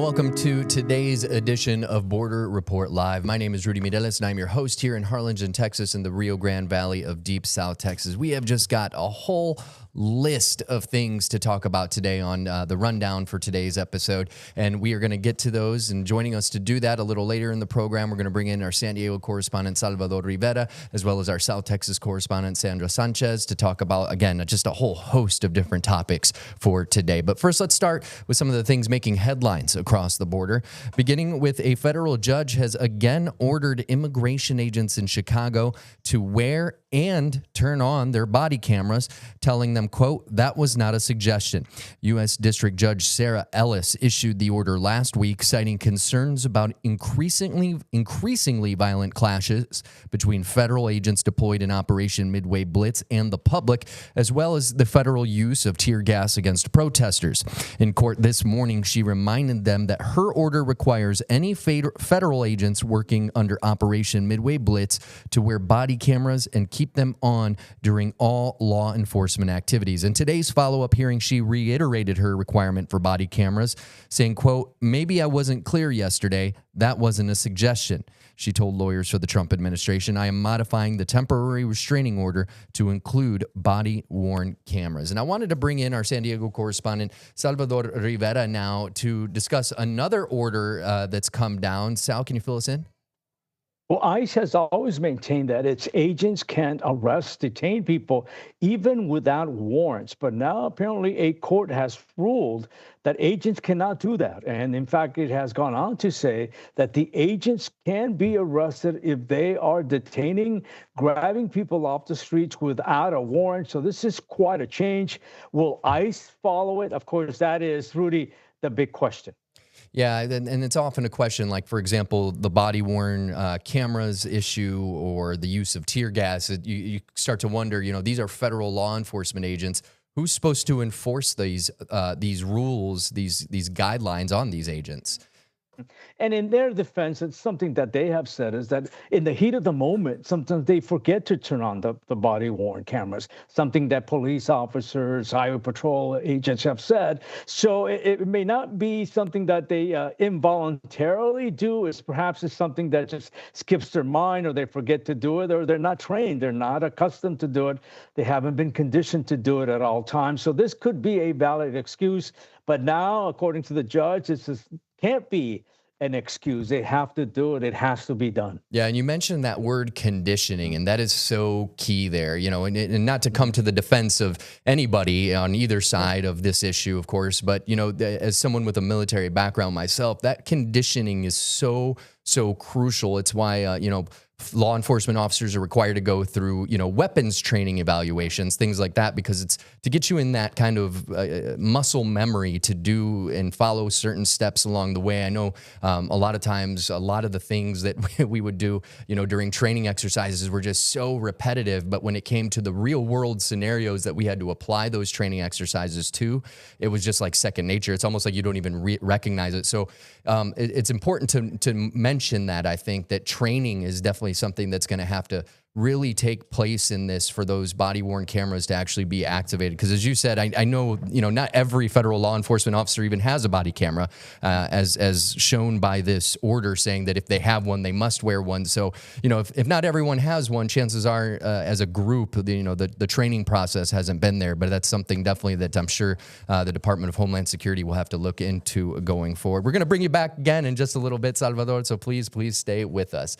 And welcome to today's edition of Border Report Live. My name is Rudy Mireles, and I'm your host here in Harlingen, Texas, in the Rio Grande Valley of Deep South Texas. We have just got a whole list of things to talk about today on the rundown for today's episode, and we are going to get to those. And joining us to do that a little later in the program, we're going to bring in our San Diego correspondent Salvador Rivera, as well as our South Texas correspondent Sandra Sanchez, to talk about, again, just a whole host of different topics for today. But first, let's start with some of the things making headlines across the border, beginning with a federal judge has again ordered immigration agents in Chicago to wear and turn on their body cameras, telling them, quote, "That was not a suggestion." U.S. District Judge Sarah Ellis issued the order last week, citing concerns about increasingly violent clashes between federal agents deployed in Operation Midway Blitz and the public, as well as the federal use of tear gas against protesters. In court this morning, she reminded them that her order requires any federal agents working under Operation Midway Blitz to wear body cameras and keep them on during all law enforcement activities. In today's follow-up hearing, she reiterated her requirement for body cameras, saying, quote, "Maybe I wasn't clear yesterday. That wasn't a suggestion." She told lawyers for the Trump administration, "I am modifying the temporary restraining order to include body-worn cameras." And I wanted to bring in our San Diego correspondent, Salvador Rivera, now to discuss another order that's come down. Sal, can you fill us in? Well, ICE has always maintained that its agents can't arrest, detain people, even without warrants. But now apparently a court has ruled that agents cannot do that. And in fact, it has gone on to say that the agents can be arrested if they are detaining, grabbing people off the streets without a warrant. So this is quite a change. Will ICE follow it? Of course, that is, Rudy, the big question. Yeah, and it's often a question like, for example, the body-worn cameras issue or the use of tear gas. You start to wonder, these are federal law enforcement agents. Who's supposed to enforce these rules, these guidelines on these agents? And in their defense, it's something that they have said is that in the heat of the moment, sometimes they forget to turn on the body-worn cameras, something that police officers, highway patrol agents have said. So it may not be something that they involuntarily do. Perhaps it's something that just skips their mind, or they forget to do it, or they're not trained. They're not accustomed to do it. They haven't been conditioned to do it at all times. So this could be a valid excuse. But now, according to the judge, it can't be an excuse. They have to do it. It has to be done. Yeah, and you mentioned that word conditioning, and that is so key there, and not to come to the defense of anybody on either side of this issue, of course, but, as someone with a military background myself, that conditioning is so crucial. It's why, law enforcement officers are required to go through, weapons training evaluations, things like that, because it's to get you in that kind of muscle memory to do and follow certain steps along the way. I know a lot of times, a lot of the things that we would do, during training exercises were just so repetitive. But when it came to the real world scenarios that we had to apply those training exercises to, it was just like second nature. It's almost like you don't even recognize it. So it's important to mention that. I think that training is definitely something that's going to have to really take place in this for those body-worn cameras to actually be activated. Because as you said, I know, not every federal law enforcement officer even has a body camera, as shown by this order saying that if they have one, they must wear one. So, if not everyone has one, chances are, as a group, the training process hasn't been there. But that's something definitely that I'm sure the Department of Homeland Security will have to look into going forward. We're going to bring you back again in just a little bit, Salvador, so please stay with us.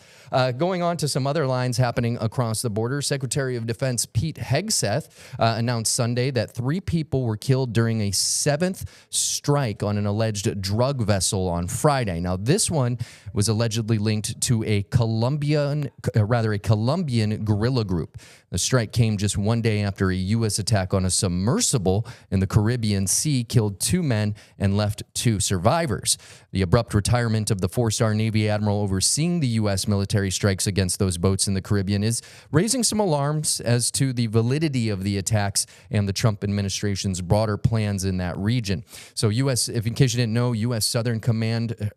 Going on to some other lines happening across the border, Secretary of Defense Pete Hegseth announced Sunday that 3 people were killed during a 7th strike on an alleged drug vessel on Friday. Now, this one was allegedly linked to a Colombian guerrilla group. The strike came just one day after a U.S. attack on a submersible in the Caribbean Sea killed 2 men and left 2 survivors. The abrupt retirement of the 4-star Navy admiral overseeing the U.S. military strikes against those boats in the Caribbean is raising some alarms as to the validity of the attacks and the Trump administration's broader plans in that region. So U.S., if in case you didn't know, U.S. Southern Command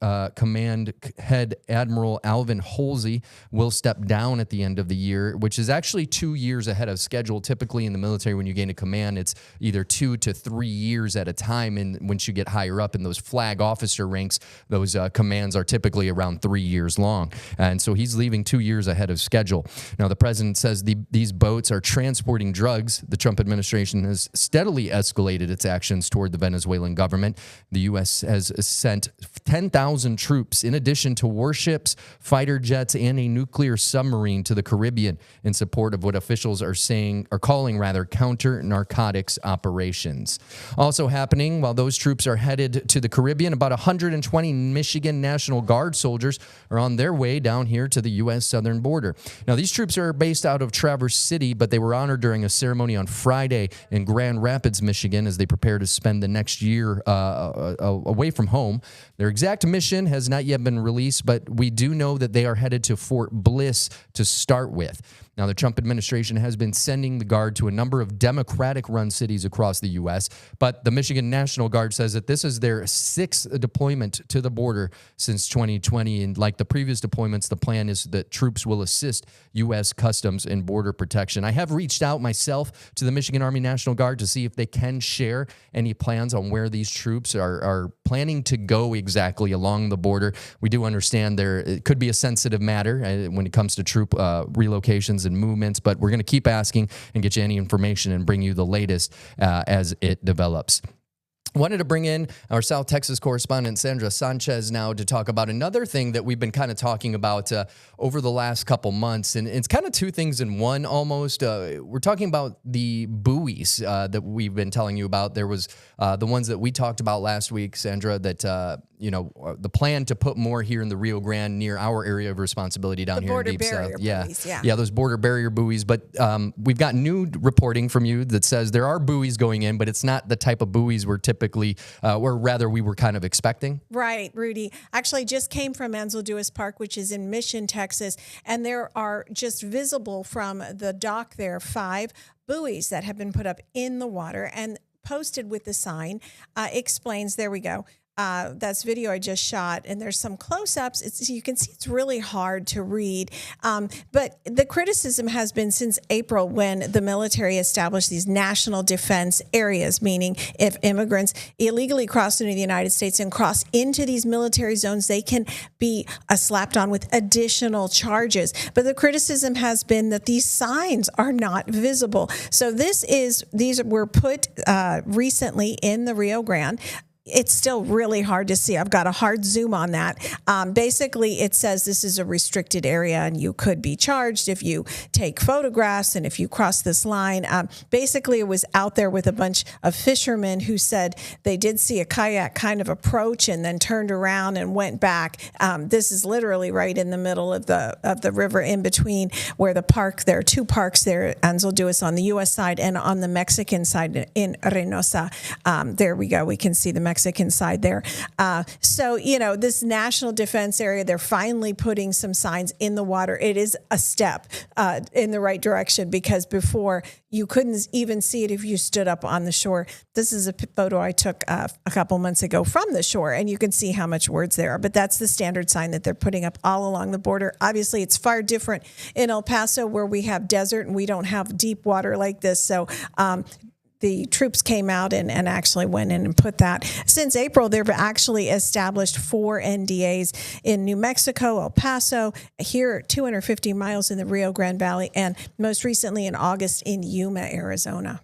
head Admiral Alvin Halsey will step down at the end of the year, which is actually 2 years ahead of schedule. Typically in the military, when you gain a command, it's either 2 to 3 years at a time. And once you get higher up in those flag officer ranks, those commands are typically around 3 years long. And so he's leaving 2 years ahead of schedule. Now, the president says these boats are transporting drugs. The Trump administration has steadily escalated its actions toward the Venezuelan government. The U.S. has sent 10,000 troops in addition to warships, fighter jets, and a nuclear submarine to the Caribbean in support of what officials are calling counter-narcotics operations. Also happening while those troops are headed to the Caribbean, about 120 Michigan National Guard soldiers are on their way down here to the U.S. southern border. Now, these troops are based out of Traverse City, but they were honored during a ceremony on Friday in Grand Rapids, Michigan, as they prepare to spend the next year away from home. Their exact mission has not yet been released, but we do know that they are headed to Fort Bliss to start with. Now, the Trump administration has been sending the Guard to a number of Democratic-run cities across the U.S., but the Michigan National Guard says that this is their 6th deployment to the border since 2020. And like the previous deployments, the plan is that troops will assist U.S. Customs and Border Protection. I have reached out myself to the Michigan Army National Guard to see if they can share any plans on where these troops are planning to go exactly along the border. We do understand it could be a sensitive matter when it comes to troop relocations and movements, but we're going to keep asking and get you any information and bring you the latest as it develops. Wanted to bring in our South Texas correspondent, Sandra Sanchez, now to talk about another thing that we've been kind of talking about over the last couple months. And it's kind of two things in one almost. We're talking about the buoys that we've been telling you about. There was the ones that we talked about last week, Sandra, that, the plan to put more here in the Rio Grande near our area of responsibility down here in Deep South. Buoys, yeah, those border barrier buoys. But we've got new reporting from you that says there are buoys going in, but it's not the type of buoys we're typically, or rather we were kind of expecting. Right, Rudy. Actually just came from Anzalduas Park, which is in Mission, Texas, and there are just visible from the dock there 5 buoys that have been put up in the water and posted with the sign explains, there we go. That's video I just shot, and there's some close-ups. You can see it's really hard to read. But the criticism has been since April when the military established these national defense areas, meaning if immigrants illegally cross into the United States and cross into these military zones, they can be slapped on with additional charges. But the criticism has been that these signs are not visible. So these were put recently in the Rio Grande. It's still really hard to see. I've got a hard zoom on that. Basically, it says this is a restricted area and you could be charged if you take photographs and if you cross this line. Basically, it was out there with a bunch of fishermen who said they did see a kayak kind of approach and then turned around and went back. This is literally right in the middle of the river in between where the park, there are 2 parks there, Anzalduas on the U.S. side and on the Mexican side in Reynosa. There we go. We can see the Mexican side there. So, this national defense area, they're finally putting some signs in the water. It is a step in the right direction because before you couldn't even see it if you stood up on the shore. This is a photo I took a couple months ago from the shore, and you can see how much words there are. But that's the standard sign that they're putting up all along the border. Obviously, it's far different in El Paso where we have desert and we don't have deep water like this. So, the troops came out and actually went in and put that. Since April, they've actually established 4 NDAs in New Mexico, El Paso, here 250 miles in the Rio Grande Valley, and most recently in August in Yuma, Arizona.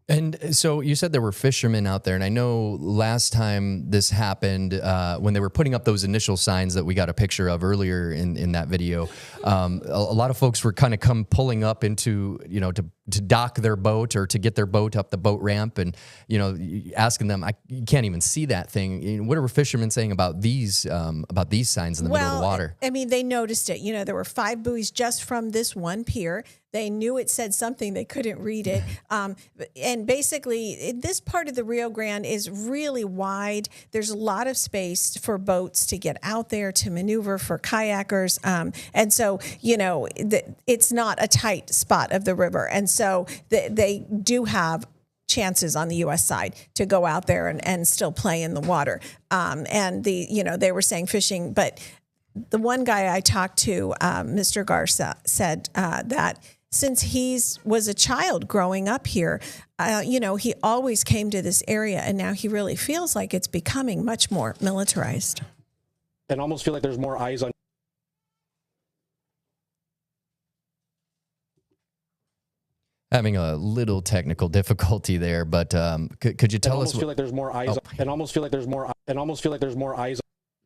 And so you said there were fishermen out there, and I know last time this happened when they were putting up those initial signs that we got a picture of earlier in that video, a lot of folks were kind of pulling up into, to dock their boat or to get their boat up the boat ramp, and asking them, you can't even see that thing. What are fishermen saying about these signs in the middle of the water? I mean, they noticed it. There were 5 buoys just from this one pier. They knew it said something. They couldn't read it. And basically, this part of the Rio Grande is really wide. There's a lot of space for boats to get out there, to maneuver, for kayakers. And so, it's not a tight spot of the river. And so they do have chances on the U.S. side to go out there and still play in the water. And they were saying fishing, but the one guy I talked to, Mr. Garza, said that since he was a child growing up here, he always came to this area, and now he really feels like it's becoming much more militarized. And almost feel like there's more eyes on. Having a little technical difficulty there, but could you tell us? Feel like there's more eyes, and almost feel like there's more, and almost feel like there's more eyes.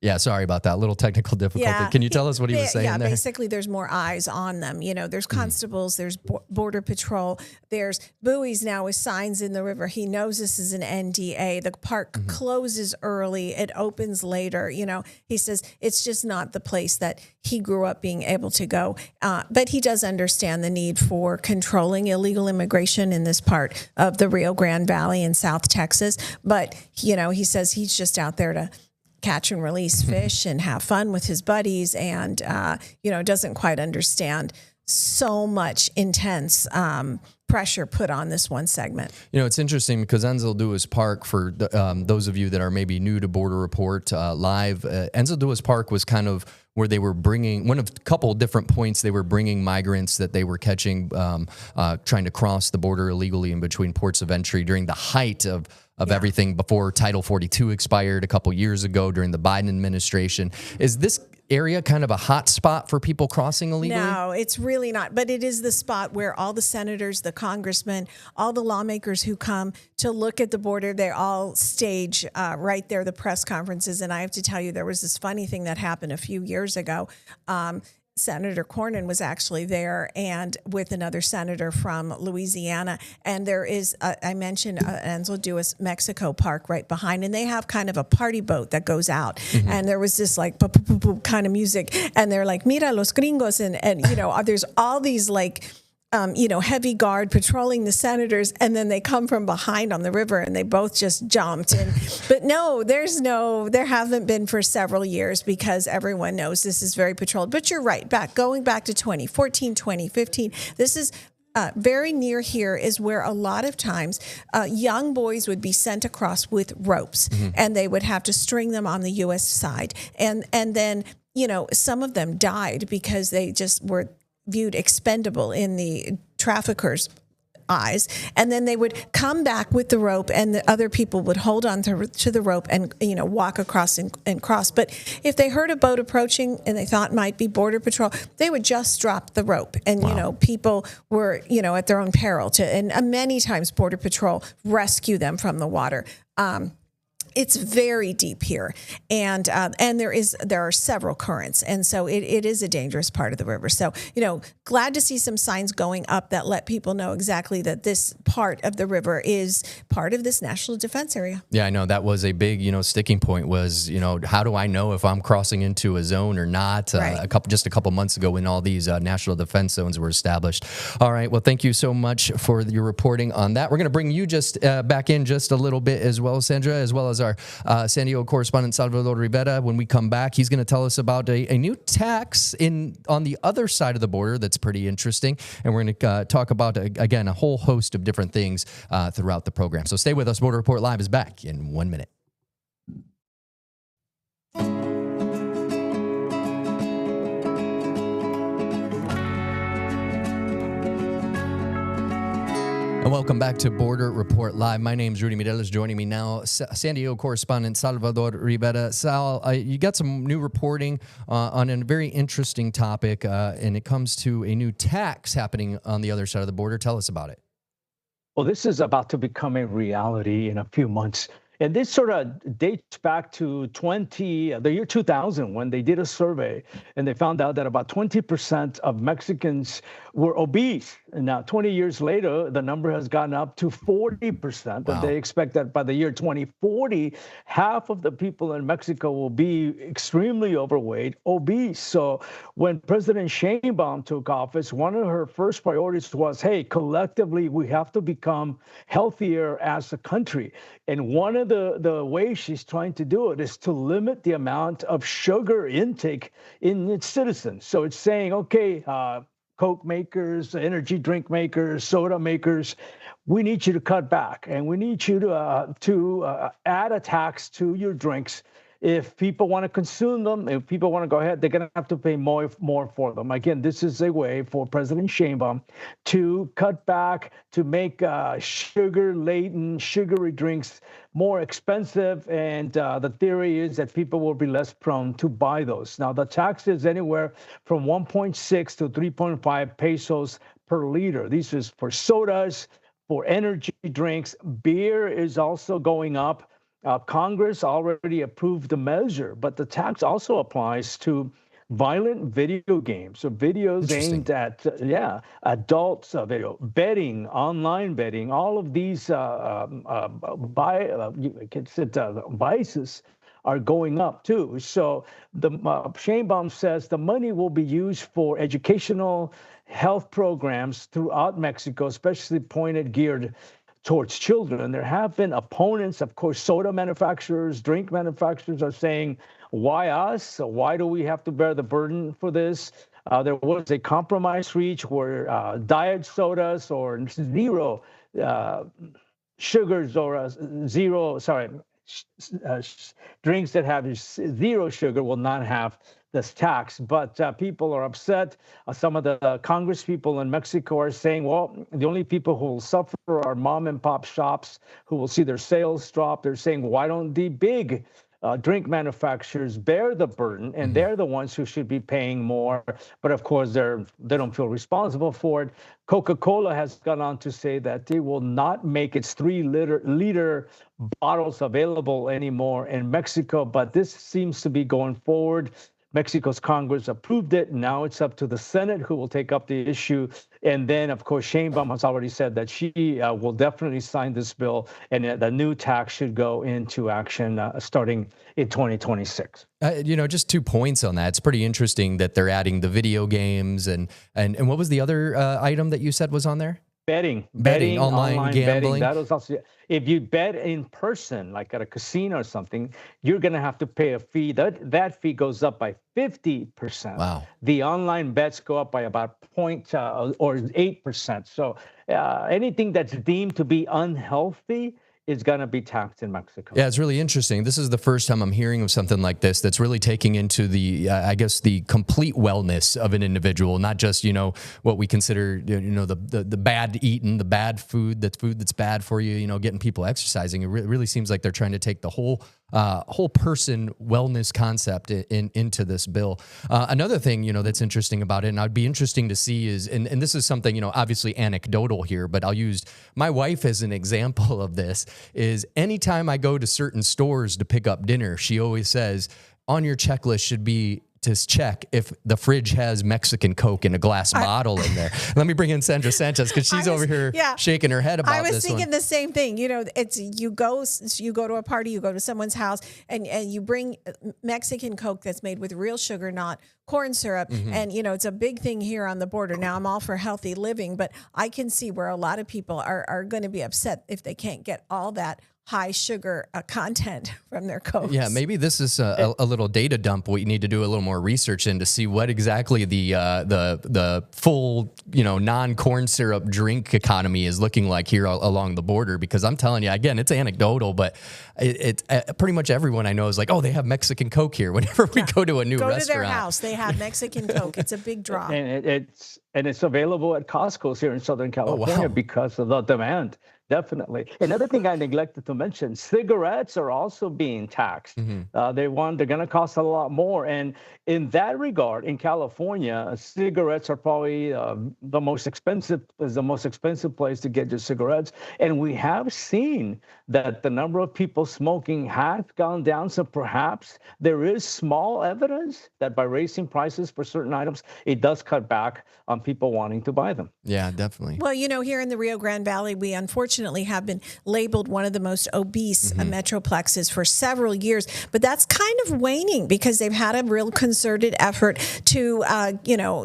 Yeah, sorry about that. Little technical difficulty. Yeah, Can you tell us what he was saying there? Yeah, basically there's more eyes on them. There's constables, there's border patrol, there's buoys now with signs in the river. He knows this is an NDA. The park closes early. It opens later. He says it's just not the place that he grew up being able to go. But he does understand the need for controlling illegal immigration in this part of the Rio Grande Valley in South Texas. But, he says he's just out there to catch and release fish and have fun with his buddies, and doesn't quite understand so much intense pressure put on this one segment. It's interesting because Enzo Duas Park, for those of you that are maybe new to Border Report Live, Enzo Duas Park was kind of where they were bringing one of a couple different points. They were bringing migrants that they were catching, trying to cross the border illegally in between ports of entry during the height of everything before Title 42 expired a couple years ago during the Biden administration. Is this area kind of a hot spot for people crossing illegally? No, it's really not. But it is the spot where all the senators, the congressmen, all the lawmakers who come to look at the border, they all stage right there, the press conferences. And I have to tell you, there was this funny thing that happened a few years ago. Senator Cornyn was actually there, and with another senator from Louisiana. And there is, I mentioned Enzo Duas Mexico Park right behind, and they have kind of a party boat that goes out. And there was this like kind of music, and they're like, "Mira los gringos," and there's all these like, heavy guard patrolling the senators, and then they come from behind on the river, and they both just jumped. But no, there haven't been for several years, because everyone knows this is very patrolled. But you're right, going back to 2014, 2015, this is very near here is where a lot of times young boys would be sent across with ropes, and they would have to string them on the U.S. side. And then, some of them died because they just were viewed expendable in the traffickers' eyes. And then they would come back with the rope, and the other people would hold on to the rope and, walk across and cross. But if they heard a boat approaching and they thought it might be Border Patrol, they would just drop the rope. And, people were, at their own peril and many times Border Patrol rescue them from the water. It's very deep here, and there are several currents, and so it is a dangerous part of the river. So, glad to see some signs going up that let people know exactly that this part of the river is part of this national defense area. Yeah, I know that was a big, sticking point was, how do I know if I'm crossing into a zone or not? Right. A couple months ago when all these national defense zones were established. All right, well, thank you so much for your reporting on that. We're going to bring you just back in just a little bit as well, Sandra, as well as our San Diego correspondent Salvador Rivera. When we come back, he's going to tell us about a new tax on the other side of the border that's pretty interesting. And we're going to talk about, again, a whole host of different things throughout the program. So stay with us. Border Report Live is back in 1 minute. And welcome back to Border Report Live. My name is Rudy Mireles. Joining me now, San Diego correspondent Salvador Rivera. Sal, you got some new reporting on a very interesting topic, and it comes to a new tax happening on the other side of the border. Tell us about it. Well, this is about to become a reality in a few months. And this sort of dates back to the year 2000, when they did a survey and they found out that about 20% of Mexicans were obese. And now 20 years later, the number has gone up to 40%. Wow. And they expect that by the year 2040, half of the people in Mexico will be extremely overweight, obese. So when President Sheinbaum took office, one of her first priorities was, hey, collectively, we have to become healthier as a country. And one of the ways she's trying to do it is to limit the amount of sugar intake in its citizens. So it's saying, okay, Coke makers, energy drink makers, soda makers, we need you to cut back, and we need you to add a tax to your drinks. If people want to consume them, if people want to go ahead, they're going to have to pay more for them. Again, this is a way for President Sheinbaum to cut back, to make sugar-laden, sugary drinks more expensive. And the theory is that people will be less prone to buy those. Now, the tax is anywhere from 1.6 to 3.5 pesos per liter. This is for sodas, for energy drinks. Beer is also going up. Congress already approved the measure, but the tax also applies to violent video games. So videos aimed at, adults, video, betting, online betting, all of these vices are going up too. So the Sheinbaum says the money will be used for educational health programs throughout Mexico, especially geared towards children. There have been opponents, of course, soda manufacturers, drink manufacturers are saying, why us? Why do we have to bear the burden for this? There was a compromise reached where diet sodas or zero sugars or drinks that have zero sugar will not have this tax. But people are upset. Some of the Congress people in Mexico are saying, well, the only people who will suffer are mom and pop shops who will see their sales drop. They're saying, why don't the big drink manufacturers bear the burden, and they're the ones who should be paying more. But of course, they don't feel responsible for it. Coca-Cola has gone on to say that they will not make its 3-liter bottles available anymore in Mexico. But this seems to be going forward. Mexico's Congress approved it. Now it's up to the Senate, who will take up the issue. And then, of course, Sheinbaum has already said that she will definitely sign this bill, and the new tax should go into action starting in 2026. Just 2 points on that. It's pretty interesting that they're adding the video games and what was the other item that you said was on there? Betting, online gambling. That is also, if you bet in person, like at a casino or something, you're going to have to pay a fee. That fee goes up by 50%. Wow. The online bets go up by about 8%. So anything that's deemed to be unhealthy is going to be taxed in Mexico. Yeah, it's really interesting. This is the first time I'm hearing of something like this that's really taking into the, the complete wellness of an individual, not just, what we consider, the bad eating, the bad food that's bad for you, getting people exercising. It really seems like they're trying to take the whole person wellness concept into this bill. Another thing, that's interesting about it, and I'd be interesting to see is, and this is something, obviously anecdotal here, but I'll use my wife as an example of this, is anytime I go to certain stores to pick up dinner, she always says, on your checklist should be to check if the fridge has Mexican Coke in a glass bottle in there. Let me bring in Sandra Sanchez, because she's over here shaking her head about this. I was thinking the same thing. It's you go to a party, you go to someone's house, and you bring Mexican Coke that's made with real sugar, not corn syrup. Mm-hmm. And, it's a big thing here on the border. Now, I'm all for healthy living, but I can see where a lot of people are going to be upset if they can't get all that high sugar content from their Cokes. Yeah, maybe this is a little data dump. We need to do a little more research in to see what exactly the full, non-corn syrup drink economy is looking like here along the border. Because I'm telling you, again, it's anecdotal, but it's pretty much everyone I know is like, oh, they have Mexican Coke here. Whenever we go to a new restaurant, go to their house, they have Mexican Coke. It's a big draw, and it's available at Costco's here in Southern California because of the demand. Definitely. Another thing I neglected to mention, cigarettes are also being taxed. Hmm. They're going to cost a lot more. And in that regard, in California, cigarettes are probably the most expensive place to get your cigarettes. And we have seen that the number of people smoking has gone down. So perhaps there is small evidence that by raising prices for certain items, it does cut back on people wanting to buy them. Yeah, definitely. Well, here in the Rio Grande Valley, we unfortunately have been labeled one of the most obese metroplexes for several years, but that's kind of waning because they've had a real concerted effort to,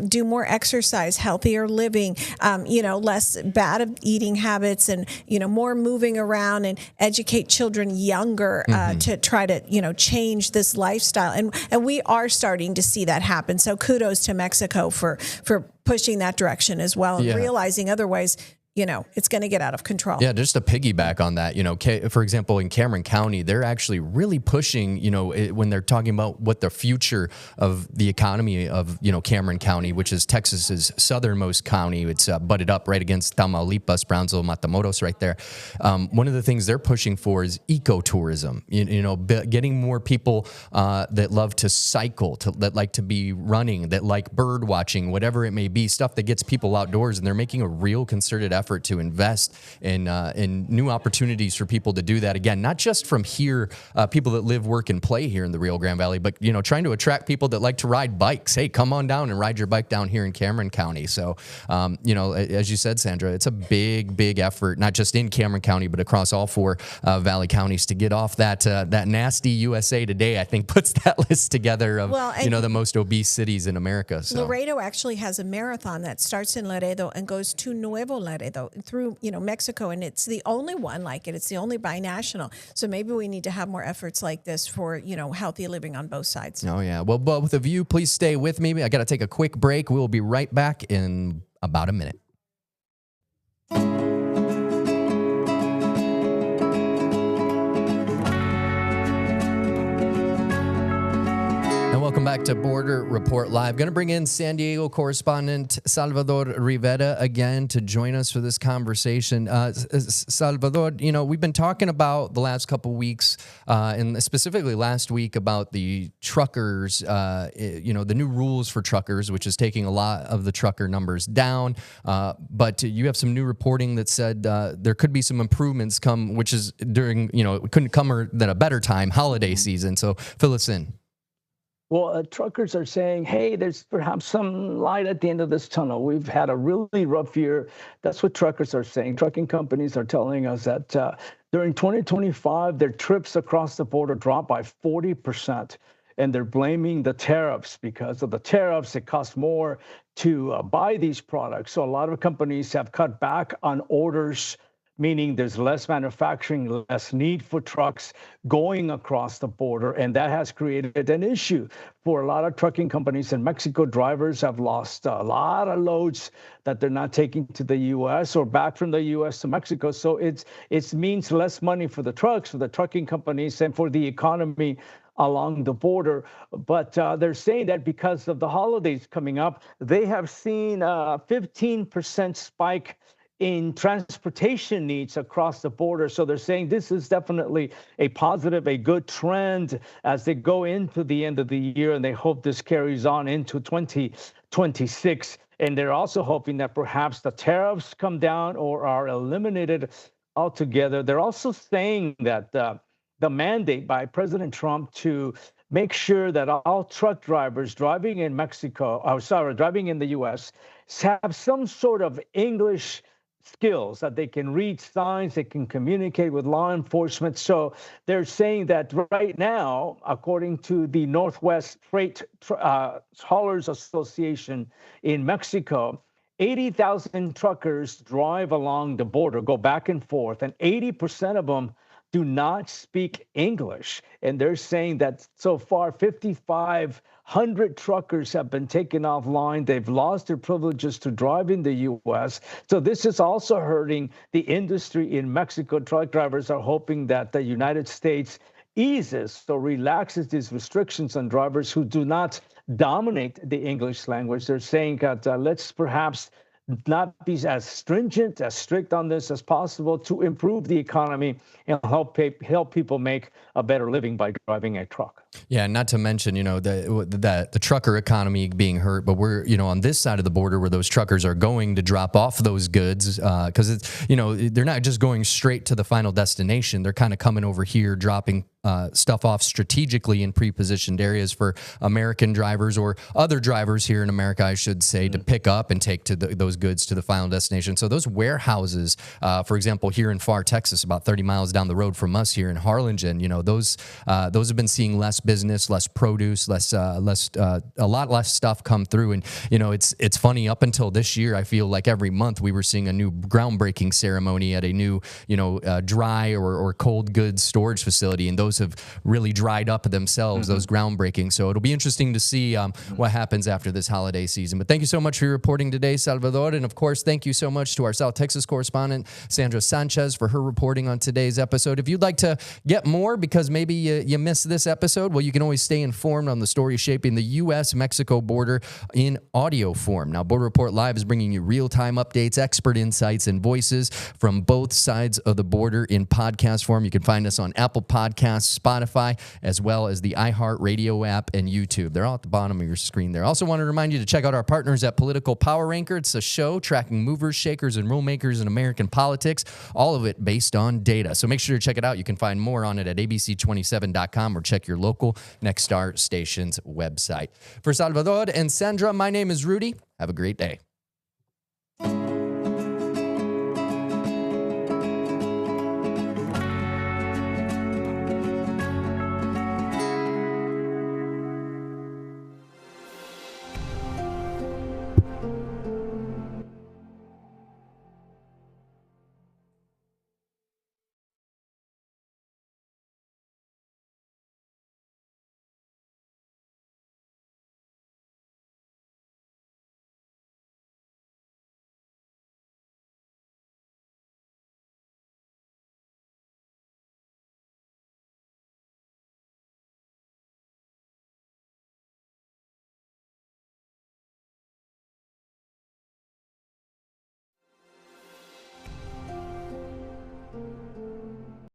do more exercise, healthier living, less bad eating habits, and more moving around and educate children younger to try to change this lifestyle, and we are starting to see that happen. So kudos to Mexico for pushing that direction as well, and realizing otherwise, it's going to get out of control. Yeah, just to piggyback on that, for example, in Cameron County, they're actually really pushing, when they're talking about what the future of the economy of, Cameron County, which is Texas's southernmost county. It's butted up right against Tamaulipas, Brownsville, Matamoros right there. One of the things they're pushing for is ecotourism, getting more people that love to cycle, that like to be running, that like bird watching, whatever it may be, stuff that gets people outdoors. And they're making a real concerted effort to invest in new opportunities for people to do that. Again, not just from here, people that live, work, and play here in the Rio Grande Valley, but trying to attract people that like to ride bikes. Hey, come on down and ride your bike down here in Cameron County. So, as you said, Sandra, it's a big effort, not just in Cameron County, but across all four Valley counties to get off that nasty USA Today, I think, puts that list together of the most obese cities in America. So Laredo actually has a marathon that starts in Laredo and goes to Nuevo Laredo through Mexico, and it's the only one like it. It's the only binational. So maybe we need to have more efforts like this for healthy living on both sides. Oh yeah. Well, both of you, please stay with me. I got to take a quick break. We'll be right back in about a minute. Welcome back to Border Report Live. Going to bring in San Diego correspondent Salvador Rivera again to join us for this conversation. Salvador, we've been talking about the last couple of weeks, and specifically last week about the truckers, the new rules for truckers, which is taking a lot of the trucker numbers down. But you have some new reporting that said there could be some improvements come, which is during, it couldn't come at a better time, holiday season. So fill us in. Well, truckers are saying, hey, there's perhaps some light at the end of this tunnel. We've had a really rough year. That's what truckers are saying. Trucking companies are telling us that during 2025, their trips across the border dropped by 40%. And they're blaming the tariffs. Because of the tariffs, it costs more to buy these products. So a lot of companies have cut back on orders, meaning there's less manufacturing, less need for trucks going across the border. And that has created an issue for a lot of trucking companies in Mexico. Drivers have lost a lot of loads that they're not taking to the U.S. or back from the U.S. to Mexico. So it means less money for the trucks, for the trucking companies, and for the economy along the border. But they're saying that because of the holidays coming up, they have seen a 15% spike in transportation needs across the border. So they're saying this is definitely a positive, a good trend as they go into the end of the year, and they hope this carries on into 2026. And they're also hoping that perhaps the tariffs come down or are eliminated altogether. They're also saying that the mandate by President Trump to make sure that all truck drivers driving in driving in the U.S. have some sort of English skills, that they can read signs, they can communicate with law enforcement. So they're saying that right now, according to the Northwest Freight Haulers Association in Mexico, 80,000 truckers drive along the border, go back and forth, and 80% of them do not speak English. And they're saying that so far, 5,500 truckers have been taken offline. They've lost their privileges to drive in the U.S. So this is also hurting the industry in Mexico. Truck drivers are hoping that the United States eases or relaxes these restrictions on drivers who do not dominate the English language. They're saying that let's perhaps not be as stringent, as strict on this as possible to improve the economy and help people make a better living by driving a truck. Yeah, not to mention, the trucker economy being hurt, but we're, on this side of the border where those truckers are going to drop off those goods, because it's, they're not just going straight to the final destination. They're kind of coming over here, dropping stuff off strategically in pre-positioned areas for American drivers or other drivers here in America, I should say, to pick up and take those goods to the final destination. So those warehouses, for example, here in Far, Texas, about 30 miles down the road from us here in Harlingen, those have been seeing less business, less produce, a lot less stuff come through. And, it's funny, up until this year, I feel like every month we were seeing a new groundbreaking ceremony at a new, dry or cold goods storage facility. And those have really dried up themselves, those groundbreaking. So it'll be interesting to see what happens after this holiday season. But thank you so much for your reporting today, Salvador. And of course, thank you so much to our South Texas correspondent, Sandra Sanchez, for her reporting on today's episode. If you'd like to get more because maybe you missed this episode, well, you can always stay informed on the story shaping the U.S.-Mexico border in audio form. Now, Border Report Live is bringing you real-time updates, expert insights, and voices from both sides of the border in podcast form. You can find us on Apple Podcasts, Spotify, as well as the iHeartRadio app and YouTube. They're all at the bottom of your screen there. Also want to remind you to check out our partners at Political Power Ranker. It's a show tracking movers, shakers, and rulemakers in American politics, all of it based on data. So make sure to check it out. You can find more on it at abc27.com or check your local Nexstar station's website. For Salvador and Sandra, my name is Rudy. Have a great day.